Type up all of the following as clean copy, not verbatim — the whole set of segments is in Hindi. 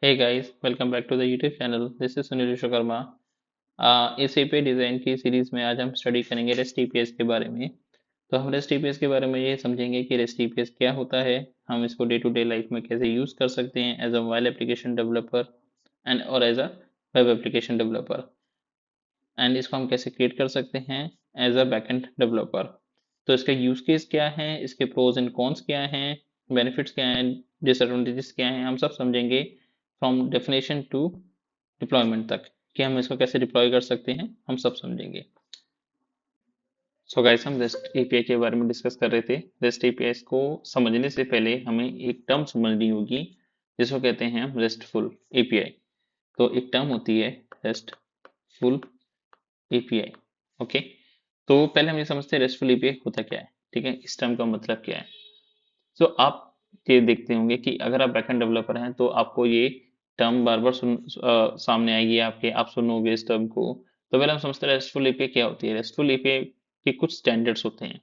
Hey guys, welcome back to the YouTube channel. This is Sunil Vishwakarma. इस एपीआई डिज़ाइन की सीरीज में आज हम स्टडी करेंगे रेस्ट एपीआई के बारे में। तो हम रेस्ट एपीआई के बारे में ये समझेंगे कि रेस्ट एपीआई क्या होता है, हम इसको डे टू डे लाइफ में कैसे यूज़ कर सकते हैं as a mobile application developer and और as a web application developer, and इसको हम कैसे क्रिएट कर सकते हैं एज अ बैकएंड डेवलपर। तो इसका यूज़ केस क्या है, इसके प्रोज एंड कॉन्स क्या हैं, बेनिफिट्स क्या हैं, डिसएडवांटेजेस क्या हैं, हम सब समझेंगे फ्रॉम डेफिनेशन टू डिप्लॉयमेंट तक, कि हम इसको कैसे डिप्लॉय कर सकते हैं, हम सब समझेंगे। सो गाइस, हम रेस्ट एपीआई के बारे में डिस्कस कर रहे थे। रेस्ट एपीआई को समझने से पहले हमें एक टर्म समझनी होगी जिसको कहते हैं हम रेस्टफुल एपीआई। तो एक टर्म होती है रेस्टफुल एपीआई। ओके, तो पहले हम ये समझते हैं रेस्टफुल एपीआई होता क्या है। ठीक है, इस टर्म का मतलब क्या है। सो आप ये देखते होंगे कि अगर आप बैकएंड डेवलपर हैं तो आपको ये टर्म बार बार सामने आएगी आपके, आप सुनोगे इस टर्म को। तो पहले हम समझते हैं रेस्टफुल एपीआई क्या होती है। रेस्टफुल एपीआई के कुछ स्टैंडर्ड्स होते हैं,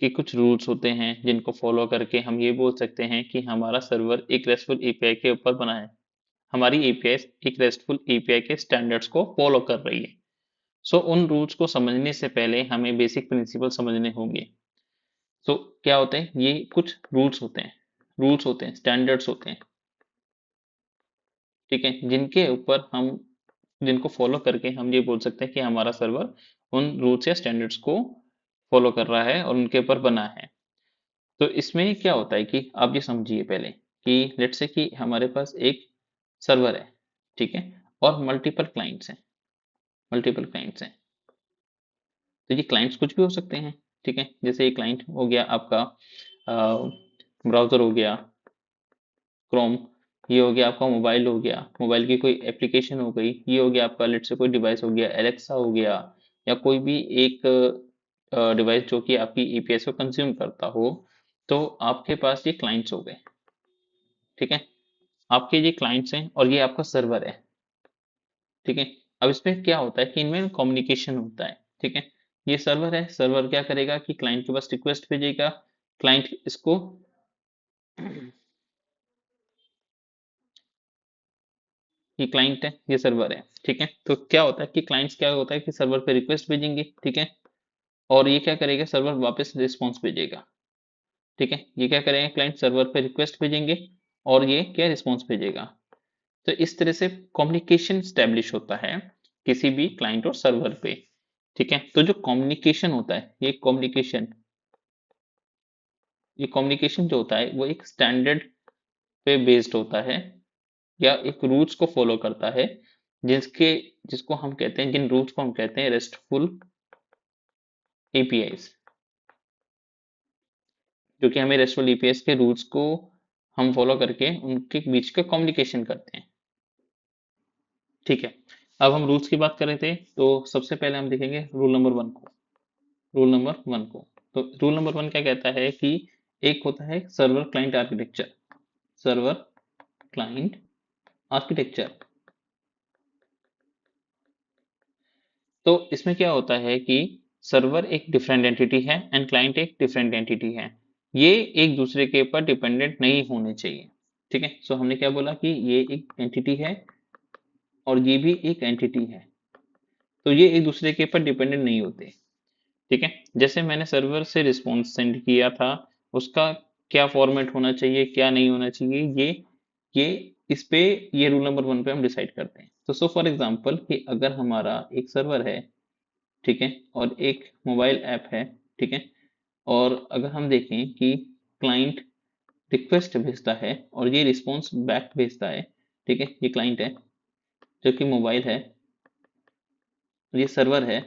कि कुछ रूल्स होते हैं जिनको फॉलो करके हम ये बोल सकते हैं कि हमारा सर्वर एक रेस्टफुल एपीआई के ऊपर बना है, हमारी एपीआई एक रेस्टफुल एपीआई के स्टैंडर्ड्स को फॉलो कर रही है। सो उन रूल्स को समझने से पहले हमें बेसिक प्रिंसिपल समझने होंगे। सो क्या होते हैं, ये कुछ रूल्स होते हैं, स्टैंडर्ड्स होते हैं। ठीक है, जिनके ऊपर हम, जिनको फॉलो करके हम ये बोल सकते हैं कि हमारा सर्वर उन रूल्स या स्टैंडर्ड्स को फॉलो कर रहा है और उनके ऊपर बना है। तो इसमें क्या होता है कि आप ये समझिए पहले कि लेट्स से कि हमारे पास एक सर्वर है, ठीक है, और मल्टीपल क्लाइंट्स हैं। तो ये क्लाइंट्स कुछ भी हो सकते हैं। ठीक है, जैसे ये क्लाइंट हो गया आपका ब्राउजर हो गया क्रोम, ये हो गया आपका मोबाइल, हो गया मोबाइल की कोई एप्लीकेशन हो गई, ये हो गया आपका लेट से कोई डिवाइस हो गया, एलेक्सा हो गया, या कोई भी एक डिवाइस जो कि आपकी ईपीएस को कंज्यूम करता हो। तो आपके पास ये क्लाइंट्स हो गए। ठीक है, आपके ये क्लाइंट्स हैं और ये आपका सर्वर है। ठीक है, अब इसमें क्या होता है कि इनमें कम्युनिकेशन होता है। ठीक है, ये सर्वर है, सर्वर क्या करेगा कि क्लाइंट के पास रिक्वेस्ट भेजेगा, क्लाइंट इसको ये क्लाइंट है, ये सर्वर है। ठीक है, तो क्या होता है कि क्लाइंट्स क्या होता है कि सर्वर पे रिक्वेस्ट भेजेंगे। ठीक है, और ये क्या करेगा, सर्वर वापस रिस्पॉन्स भेजेगा। ठीक है, ये क्या करेंगे, क्लाइंट सर्वर पे रिक्वेस्ट भेजेंगे और ये क्या रिस्पॉन्स भेजेगा। तो इस तरह से कम्युनिकेशन स्टैब्लिश होता है किसी भी क्लाइंट और सर्वर पे। ठीक है, तो जो कम्युनिकेशन होता है, ये कम्युनिकेशन जो होता है वो एक स्टैंडर्ड पे बेस्ड होता है, या एक रूल्स को फॉलो करता है, जिसके जिसको हम कहते हैं, जिन रूल्स को हम कहते हैं रेस्टफुल एपीआईज, जो कि हमें रेस्टफुल एपीआईज के रूल्स को हम फॉलो करके उनके बीच का कम्युनिकेशन करते हैं। ठीक है, अब हम रूल्स की बात कर रहे थे, तो सबसे पहले हम देखेंगे रूल नंबर वन को। तो रूल नंबर वन क्या कहता है कि एक होता है सर्वर क्लाइंट आर्किटेक्चर। तो इसमें क्या होता है कि सर्वर एक डिफरेंट एंटिटी है एंड क्लाइंट एक डिफरेंट एंटिटी है। ये एक दूसरे के ऊपर डिपेंडेंट नहीं होने चाहिए। ठीक है, सो हमने क्या बोला कि ये एक एंटिटी है और ये भी एक एंटिटी है, तो ये एक दूसरे के ऊपर डिपेंडेंट नहीं होते। ठीक है, जैसे मैंने सर्वर से रिस्पॉन्स सेंड किया था, उसका क्या फॉर्मेट होना चाहिए, क्या नहीं होना चाहिए, ये इस पे, ये रूल नंबर वन पे हम डिसाइड करते हैं। तो सो फॉर एग्जांपल कि अगर हमारा एक सर्वर है, ठीक है, और एक मोबाइल ऐप है, ठीक है, और अगर हम देखें कि क्लाइंट रिक्वेस्ट भेजता है और ये रिस्पॉन्स बैक भेजता है। ठीक है, ये क्लाइंट है जो कि मोबाइल है, और ये सर्वर है।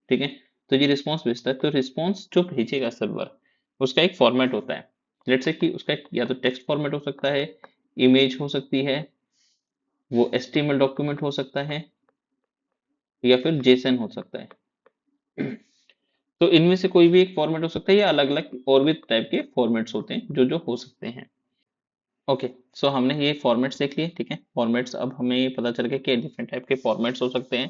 ठीक है, तो ये रिस्पॉन्स भेजता है, तो रिस्पॉन्स जो भेजेगा सर्वर, उसका एक फॉर्मेट होता है। लेट्स से कि उसका या तो टेक्स्ट फॉर्मेट हो सकता है, इमेज हो सकती है, वो एचटीएमएल डॉक्यूमेंट हो सकता है, या फिर जेसन हो सकता है। तो इनमें से कोई भी एक फॉर्मेट हो सकता है, या अलग अलग और भी टाइप के फॉर्मेट्स होते हैं जो जो हो सकते हैं। ओके, सो हमने ये फॉर्मेट्स देख लिए। ठीक है, फॉर्मेट्स, अब हमें ये पता चल गया कि डिफरेंट टाइप के फॉर्मेट्स हो सकते हैं,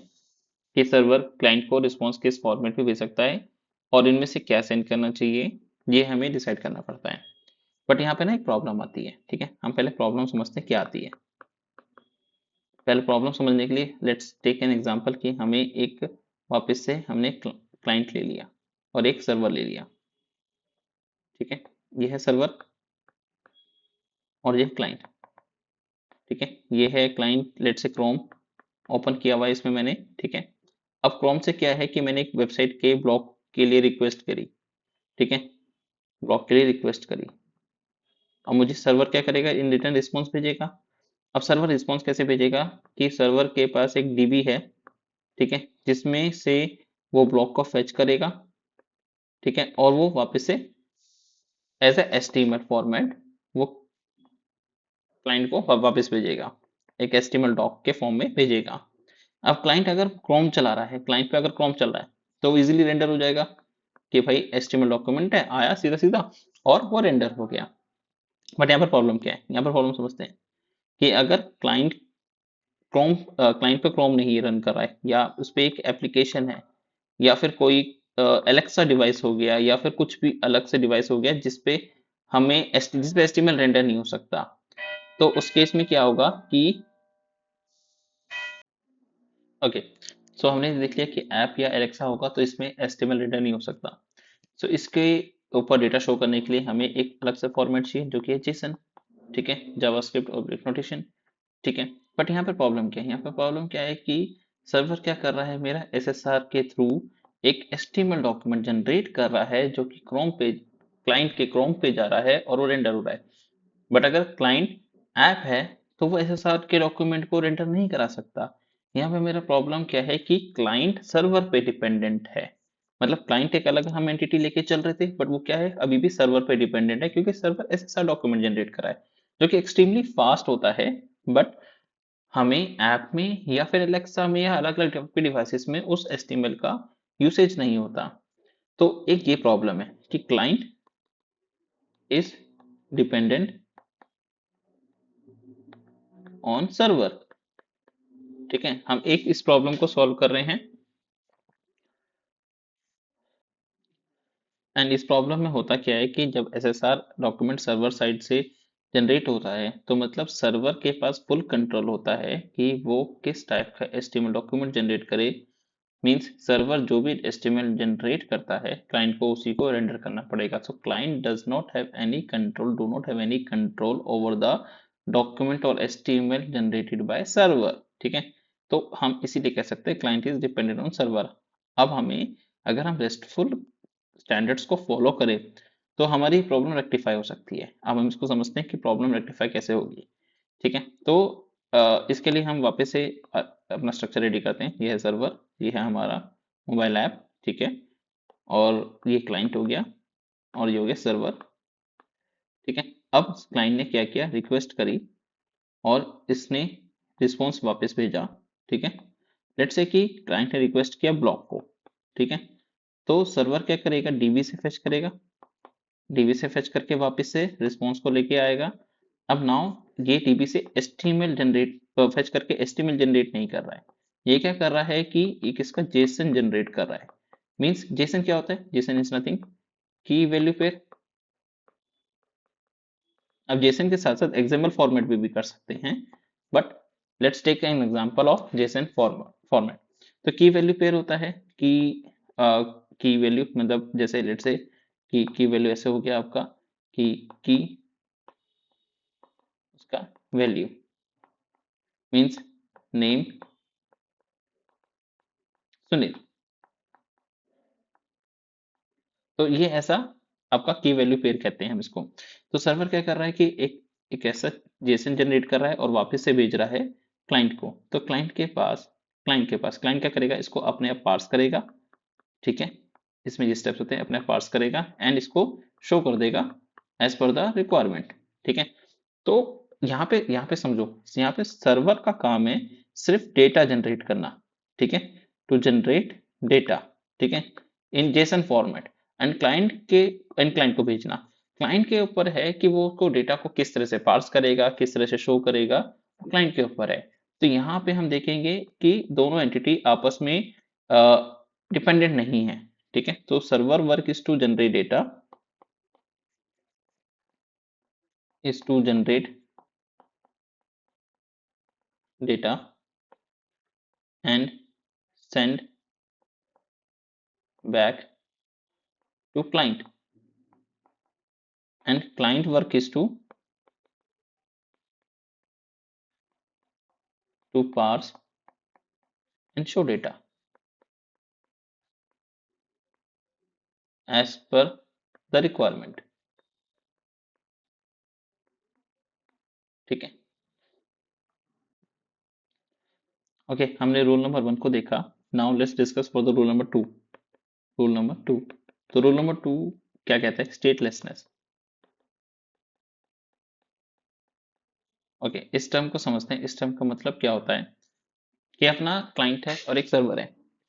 कि सर्वर क्लाइंट को रिस्पॉन्स किस फॉर्मेट में भेज सकता है और इनमें से क्या सेंड करना चाहिए, ये हमें डिसाइड करना पड़ता है। बट यहाँ पे ना एक प्रॉब्लम आती है। ठीक है, हम पहले प्रॉब्लम समझते हैं क्या आती है। पहले प्रॉब्लम समझने के लिए लेट्स टेक एन एग्जांपल कि हमें एक वापस से हमने क्लाइंट ले लिया और एक सर्वर ले लिया, ठीक है। ये है सर्वर और ये क्लाइंट, ठीक है। ये है client, let's say Chrome open किया हुआ है इसमें मैंने, ठीक है। अब क्रोम से क्या है कि मैंने एक वेबसाइट के ब्लॉक के लिए रिक्वेस्ट करी, ठीक है, ब्लॉक के लिए रिक्वेस्ट करी। अब मुझे सर्वर क्या करेगा, इन रिटर्न रिस्पॉन्स भेजेगा। अब सर्वर रिस्पॉन्स कैसे भेजेगा कि सर्वर के पास एक डीबी है, ठीक है, जिसमें से वो ब्लॉक को फेच करेगा, ठीक है, और वो वापस से एज ए HTML फॉर्मेट वो क्लाइंट को वापस भेजेगा, एक HTML डॉक के फॉर्म में भेजेगा। अब क्लाइंट अगर क्रोम चला रहा है, क्लाइंट पे अगर क्रोम चल रहा है तो वो इजीली रेंडर हो जाएगा कि भाई HTML डॉक्यूमेंट है, आया सीधा सीधा और वो रेंडर हो गया। बट यहाँ पर प्रॉब्लम क्या है, यहाँ पर प्रॉब्लम समझते हैं कि अगर क्लाइंट पे क्रोम नहीं रन कर रहा है, या उस पर एक एप्लीकेशन है, या फिर कोई एलेक्सा डिवाइस हो गया, या फिर कुछ भी अलग से डिवाइस हो गया जिसपे जिसपे HTML रेंडर नहीं हो सकता, तो उस केस में क्या होगा कि ओके, सो हमने देख लिया कि ऐप या एलेक्सा होगा तो इसमें HTML रेंडर नहीं हो सकता। सो इसके ऊपर डेटा शो करने के लिए हमें एक अलग से फॉर्मेट चाहिए जो कि है JSON, ठीक है, जावास्क्रिप्ट ऑब्जेक्ट नोटेशन, ठीक है। बट यहाँ पे प्रॉब्लम क्या है, यहाँ पे प्रॉब्लम क्या है कि सर्वर क्या कर रहा है, मेरा SSR के थ्रू एक HTML डॉक्यूमेंट जनरेट कर रहा है जो कि क्रोम पे, क्लाइंट के क्रोम पे जा रहा है और वो रेंडर हो रहा है। बट अगर क्लाइंट ऐप है तो वो SSR के डॉक्यूमेंट को रेंडर नहीं करा सकता। यहाँ पे मेरा प्रॉब्लम क्या है कि क्लाइंट सर्वर पे डिपेंडेंट है, मतलब क्लाइंट एक अलग हम एंटिटी लेके चल रहे थे, बट वो क्या है अभी भी सर्वर पे डिपेंडेंट है, क्योंकि सर्वर SSR डॉक्यूमेंट जनरेट करा है जो कि एक्सट्रीमली फास्ट होता है। बट हमें ऐप में या फिर एलेक्सा में या अलग अलग डिवाइसेस में उस HTML का यूसेज नहीं होता। तो एक ये प्रॉब्लम है कि client is dependent on server, ठीक है। हम एक इस प्रॉब्लम को सॉल्व कर रहे हैं, एंड इस प्रॉब्लम में होता क्या है कि जब SSR डॉक्यूमेंट सर्वर साइड से जनरेट होता है तो मतलब सर्वर के पास फुल कंट्रोल होता है कि वो किस टाइप का HTML डॉक्यूमेंट जनरेट करे। मींस सर्वर जो भी HTML जनरेट करता है क्लाइंट को उसी को रेंडर करना पड़ेगा। सो client does not have any control, do not have any control over the document और HTML जनरेटेड बाय सर्वर, ठीक है। तो हम इसीलिए कह सकते हैं client is dependent on server. अब हमें, अगर हम रेस्टफुल स्टैंडर्ड्स को फॉलो करें तो हमारी प्रॉब्लम रेक्टिफाई हो सकती है। अब हम इसको समझते हैं कि प्रॉब्लम रेक्टिफाई कैसे होगी, ठीक है। तो इसके लिए हम वापस से अपना स्ट्रक्चर रेडी करते हैं। ये है सर्वर, ये है हमारा मोबाइल ऐप, ठीक है, और ये क्लाइंट हो गया और ये हो गया सर्वर, ठीक है। अब क्लाइंट ने क्या किया, रिक्वेस्ट करी और इसने रिस्पॉन्स वापस भेजा, ठीक है। लेट्स से कि क्लाइंट ने रिक्वेस्ट किया ब्लॉक को, ठीक है। तो सर्वर क्या करेगा, डीबी से फेच करेगा, डीबी से फेच करके वापस से रिस्पॉन्स को लेके आएगा। अब नाउ ये डीबी से HTML जनरेट फेच करके HTML जनरेट नहीं कर रहा है, ये क्या कर रहा है कि एक इसका जेसन जनरेट कर रहा है। मींस जेसन क्या होता है, JSON is nothing key value pair. अब जेसन के साथ साथ XML फॉर्मेट भी कर सकते हैं, but let's take an example of JSON format. तो की वैल्यू पेयर होता है कि की वैल्यू मतलब जैसे लेट्स से की वैल्यू ऐसे हो गया आपका की उसका वैल्यू मींस नेम सुनील। तो ये ऐसा आपका की वैल्यू पेयर कहते हैं हम इसको। तो सर्वर क्या कर रहा है कि एक ऐसा जेसन जनरेट कर रहा है और वापस से भेज रहा है क्लाइंट को। तो क्लाइंट क्या करेगा, इसको अपने आप पार्स करेगा, ठीक है। इसमें ये स्टेप्स होते हैं, अपने आप पार्स करेगा एंड इसको शो कर देगा एज पर द रिक्वायरमेंट, ठीक है। तो यहाँ पे समझो, यहाँ पे सर्वर का काम है सिर्फ डेटा जनरेट करना, ठीक है, टू जनरेट डेटा, ठीक है, इन जेसन फॉर्मेट, एंड क्लाइंट को भेजना। क्लाइंट के ऊपर है कि वो को डेटा को किस तरह से पार्स करेगा, किस तरह से शो करेगा, क्लाइंट के ऊपर है। तो यहाँ पे हम देखेंगे कि दोनों एंटिटी आपस में डिपेंडेंट नहीं है, ठीक है। तो server work is to generate data, is to generate data and send back to client, and client work is to parse and show data as per the requirement। ठीक है, ओके, हमने रूल नंबर 1 को देखा। Now let's discuss for the rule number 2। Rule number 2, तो रूल नंबर 2 क्या कहता है? स्टेटलेसनेस। ओके, इस टर्म को समझते हैं। इस टर्म का मतलब क्या होता है कि अपना क्लाइंट है और एक सर्वर है।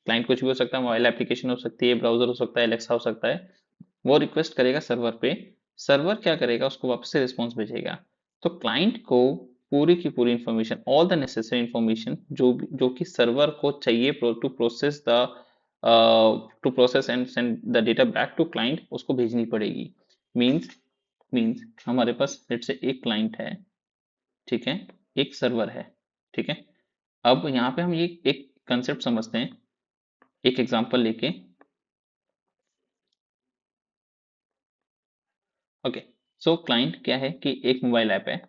क्लाइंट कुछ भी हो सकता है, मोबाइल एप्लीकेशन हो सकती है, ब्राउजर हो सकता है, एलेक्सा हो सकता है। वो रिक्वेस्ट करेगा सर्वर पे, सर्वर क्या करेगा, उसको वापस से रिस्पॉन्स भेजेगा। तो क्लाइंट को पूरी की पूरी information, all the necessary information जो कि सर्वर को चाहिए to process and send the data back to client, उसको भेजनी पड़ेगी। मीन्स मीन्स हमारे पास लेट से एक क्लाइंट है, ठीक है, एक सर्वर है, ठीक है। अब यहाँ पे हम ये एक कंसेप्ट समझते हैं एक एग्जांपल लेके। ओके, सो क्लाइंट क्या है कि एक मोबाइल ऐप है।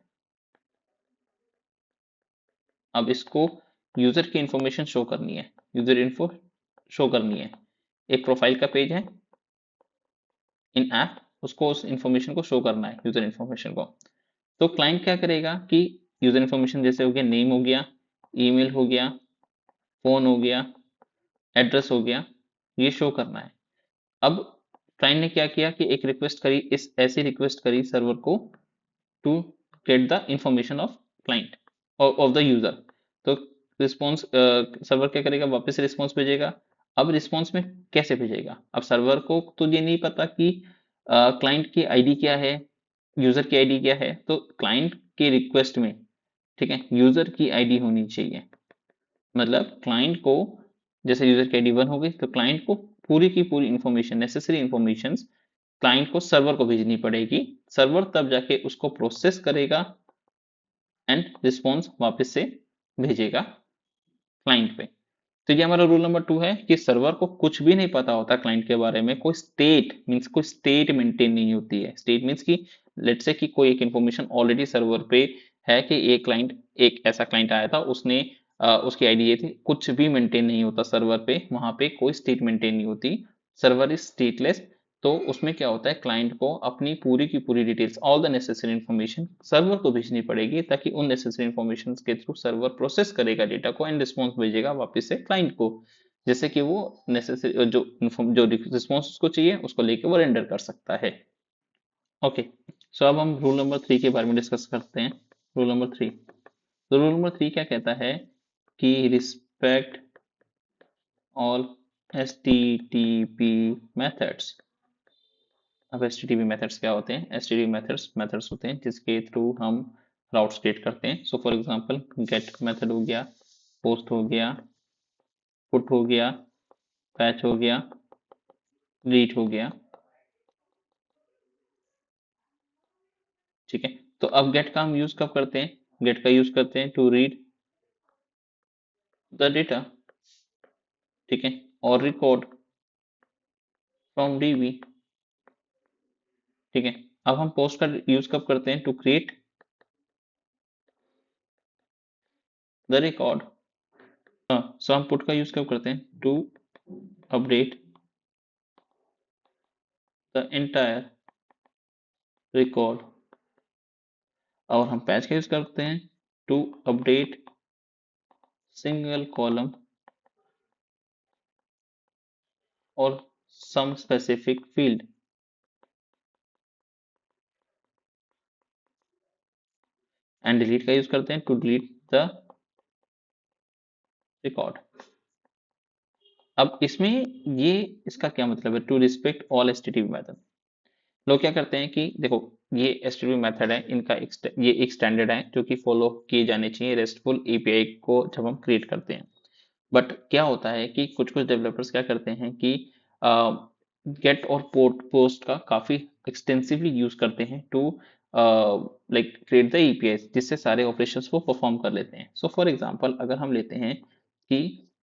अब इसको यूजर की इंफॉर्मेशन शो करनी है, यूजर इन्फो शो करनी है। एक प्रोफाइल का पेज है इन ऐप, उसको उस इंफॉर्मेशन को शो करना है, यूजर इंफॉर्मेशन को। तो क्लाइंट क्या करेगा कि यूजर इंफॉर्मेशन जैसे हो गया, नेम हो गया, ईमेल हो गया, फोन हो गया, एड्रेस हो गया, ये शो करना है। अब क्लाइंट ने क्या किया कि एक रिक्वेस्ट करी, इस ऐसी रिक्वेस्ट करी सर्वर को to get the information of client of the user. तो रिस्पॉन्स सर्वर क्या करेगा, वापस रिस्पॉन्स भेजेगा। अब रिस्पॉन्स में कैसे भेजेगा? अब सर्वर को तो ये नहीं पता कि क्लाइंट की आईडी क्या है, यूजर की आईडी क्या है। तो क्लाइंट के रिक्वेस्ट में, ठीक है, यूजर की आईडी होनी चाहिए। मतलब क्लाइंट को, जैसे यूजर की आईडी 1 हो गई, तो क्लाइंट को पूरी की पूरी इंफॉर्मेशन, नेसेसरी इंफॉर्मेशन क्लाइंट को सर्वर को भेजनी पड़ेगी। सर्वर तब जाके उसको प्रोसेस करेगा एंड रिस्पॉन्स वापस से भेजेगा क्लाइंट पे। तो ये हमारा रूल नंबर 2 है कि सर्वर को कुछ भी नहीं पता होता क्लाइंट के बारे में। कोई स्टेट मेंटेन नहीं होती है। स्टेट मीन्स कि लेट्स से कि कोई एक इंफॉर्मेशन ऑलरेडी सर्वर पे है कि एक ऐसा क्लाइंट आया था, उसने उसकी आईडी ये थी, कुछ भी मेंटेन नहीं होता सर्वर पे। वहां पे कोई स्टेट मेंटेन नहीं होती। Server is stateless. तो उसमें क्या होता है, क्लाइंट को अपनी पूरी की पूरी details, all the necessary information server को भेजनी पड़ेगी, ताकि उन नेसेसरी इंफॉर्मेशन के थ्रू सर्वर प्रोसेस करेगा डेटा को एंड रिस्पॉन्स भेजेगा वापस से क्लाइंट को, जैसे कि वो नेसेसरी जो रिस्पॉन्स उसको चाहिए उसको लेके वो रेंडर कर सकता है। ओके, सो अब हम रूल नंबर 3 के बारे में डिस्कस करते हैं। रूल नंबर 3, तो रूल नंबर 3 क्या कहता है कि रिस्पेक्ट ऑल एचटीटीपी मेथड्स। अब HTTP मेथड्स क्या होते हैं? HTTP मेथड्स होते हैं जिसके थ्रू हम राउट्स क्रिएट करते हैं। So for example get method हो गया, पोस्ट हो गया, पुट हो गया, फैच हो गया, रीड हो गया, ठीक है। तो अब गेट का हम यूज कब करते हैं? गेट का यूज करते हैं टू रीड द डेटा, ठीक है, और रिकॉर्ड फ्रॉम DB, ठीक है। अब हम पोस्ट का यूज कब करते हैं? To create the record. हाँ, सो हम पुट का यूज कब करते हैं? To update the entire record. और हम पैच का यूज करते हैं टू अपडेट सिंगल कॉलम और some specific field. And delete का यूज करते हैं टू डिलीट द रिकॉर्ड। अब इसमें ये, इसका क्या मतलब है? To respect all HTTP method. लोग क्या करते हैं कि देखो, ये HTTP मेथड है, इनका ये एक स्टैंडर्ड है जो कि फॉलो किए जाने चाहिए रेस्टफुल API को जब हम क्रिएट करते हैं। बट क्या होता है कि कुछ कुछ डेवलपर्स क्या करते हैं कि गेट और पोस्ट का काफी एक्सटेंसिवली यूज करते हैं to like create the APIs, जिससे सारे ऑपरेशंस वो परफॉर्म कर लेते हैं। सो फॉर एग्जांपल अगर हम लेते हैं कि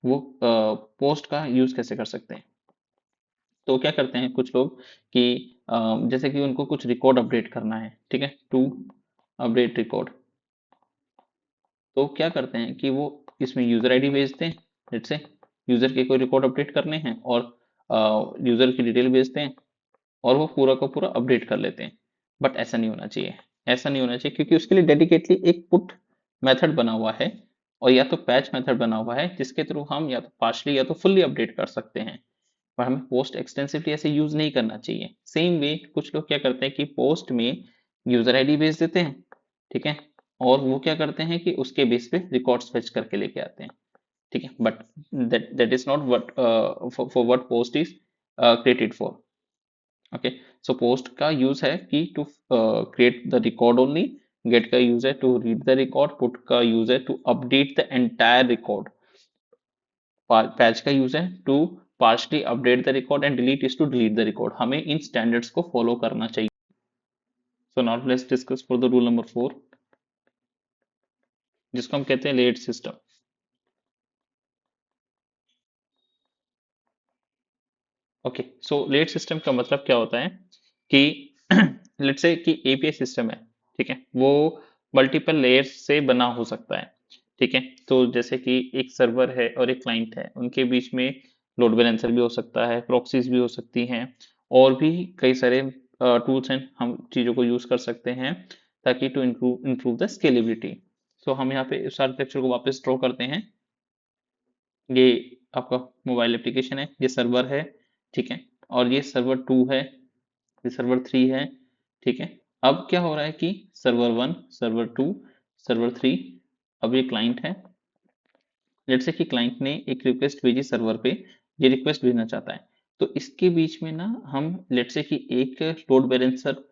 वो पोस्ट का यूज कैसे कर सकते हैं। तो क्या करते हैं कुछ लोग कि जैसे कि उनको कुछ रिकॉर्ड अपडेट करना है, ठीक है, टू अपडेट रिकॉर्ड। तो क्या करते हैं कि वो इसमें यूजर आईडी भेजते हैं, लेट्स से यूजर के कोई रिकॉर्ड अपडेट करने हैं, और यूजर की डिटेल भेजते हैं, और वो पूरा का पूरा अपडेट कर लेते हैं। बट ऐसा नहीं होना चाहिए, ऐसा नहीं होना चाहिए, क्योंकि उसके लिए डेडिकेटली एक पुट मेथड बना हुआ है, और या तो पैच मेथड बना हुआ है, जिसके थ्रू हम या तो पार्शली या तो फुल्ली अपडेट कर सकते हैं। पर हमें पोस्ट एक्सटेंसिवली ऐसे यूज नहीं करना चाहिए। सेम वे कुछ लोग क्या करते हैं कि पोस्ट में यूजर आईडी भेज देते हैं, ठीक है, और वो क्या करते हैं कि उसके बेस पे रिकॉर्ड्स फेच करके लेके आते हैं, ठीक है, but that is not what for what post is created for. Okay, so post का यूज है कि to create the record only, get का यूज है to read the record, put का यूज है to update the entire record, patch का यूज है to partially update the record, and delete is to delete the record. हमें इन स्टैंडर्ड्स को फॉलो करना चाहिए। So now let's discuss for the rule number 4, जिसको हम कहते हैं layered system. Okay, so layered system का मतलब क्या होता है कि लेट्स से कि एपीआई सिस्टम है, ठीक है, वो मल्टीपल लेयर्स से बना हो सकता है, ठीक है। तो जैसे कि एक सर्वर है और एक क्लाइंट है, उनके बीच में लोड बैलेंसर भी हो सकता है, प्रॉक्सीज भी हो सकती हैं, और भी कई सारे टूल्स हैं, हम चीज़ों को यूज़ कर सकते हैं ताकि to improve improve the scalability. So हम यहाँ पे इस आर्किटेक्चर को वापस ड्रॉ करते हैं। ये आपका मोबाइल एप्लीकेशन है, ये सर्वर है, ठीक है, और ये सर्वर 2 है, ये सर्वर 3 है, ठीक है। अब क्या हो रहा है कि सर्वर 1, सर्वर 2, सर्वर 3, अब ये क्लाइंट है। लेट्स से कि क्लाइंट ने एक रिक्वेस्ट भेजी सर्वर पे, ये रिक्वेस्ट भेजना चाहता है, तो इसके बीच में ना हम लेट्स से कि एक लोड बैलेंसर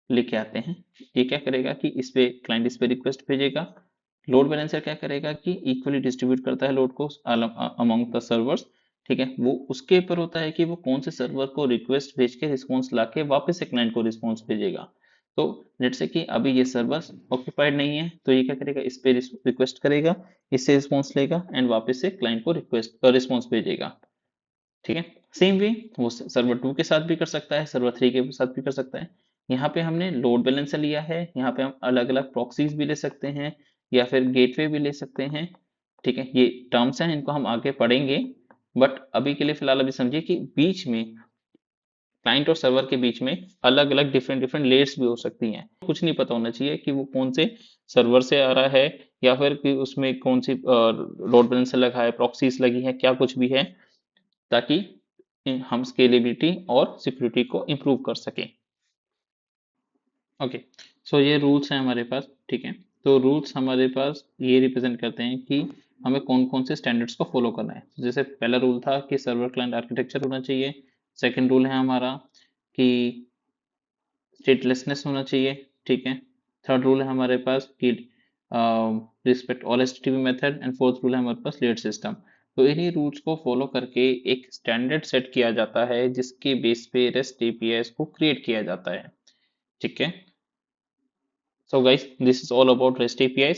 लेके आते हैं। ये क्या करेगा कि इस पे क्लाइंट इस पे रिक्वेस्ट भेजेगा, लोड बैलेंसर क्या करेगा कि इक्वली डिस्ट्रीब्यूट करता है लोड को अमंग द सर्वर्स, ठीक है। वो उसके ऊपर होता है कि वो कौन से सर्वर को रिक्वेस्ट भेज के रिस्पॉन्स लाके वापस से क्लाइंट को रिस्पॉन्स भेजेगा। तो लेट से कि अभी ये सर्वर ऑक्यूपाइड नहीं है, तो ये क्या करेगा, इस पे रिक्वेस्ट करेगा, इससे रिस्पॉन्स लेगा, एंड वापस से क्लाइंट को रिक्वेस्ट रिस्पॉन्स भेजेगा, ठीक है। सेम वे वो सर्वर 2 के साथ भी कर सकता है, सर्वर 3 के साथ भी कर सकता है। यहाँ पे हमने लोड बैलेंसर लिया है, यहाँ पे हम अलग अलग प्रॉक्सीज भी ले सकते हैं, या फिर गेटवे भी ले सकते हैं, ठीक है। ये टर्म्स हैं, इनको हम आगे पढ़ेंगे, बट अभी के लिए फिलहाल अभी समझिए कि बीच में क्लाइंट और सर्वर के बीच में अलग अलग डिफरेंट डिफरेंट लेयर्स भी हो सकती हैं। कुछ नहीं पता होना चाहिए कि वो कौन से सर्वर से आ रहा है, या फिर कि उसमें कौन सी लोड बैलेंसर लगा है, प्रॉक्सीज लगी है, क्या कुछ भी है, ताकि हम स्केलेबिलिटी और सिक्योरिटी को इम्प्रूव कर सकें। ओके, सो ये रूल्स हैं हमारे पास, ठीक है। तो रूल्स हमारे पास ये रिप्रेजेंट करते हैं कि हमें कौन कौन से स्टैंडर्ड्स को फॉलो करना है। जैसे पहला रूल था कि सर्वर क्लाइंट आर्किटेक्चर होना चाहिए। सेकंड रूल है हमारा कि स्टेटलेसनेस होना चाहिए, ठीक है। थर्ड रूल है हमारे पास कि respect all HTTP method, and fourth rule है हमारे पास लेट सिस्टम। तो इन्हीं रूल्स को फॉलो करके एक स्टैंडर्ड सेट किया जाता है, जिसके बेस पे रेस्ट एपीआईज को क्रिएट किया जाता है, ठीक है। So guys, this is all about REST APIs.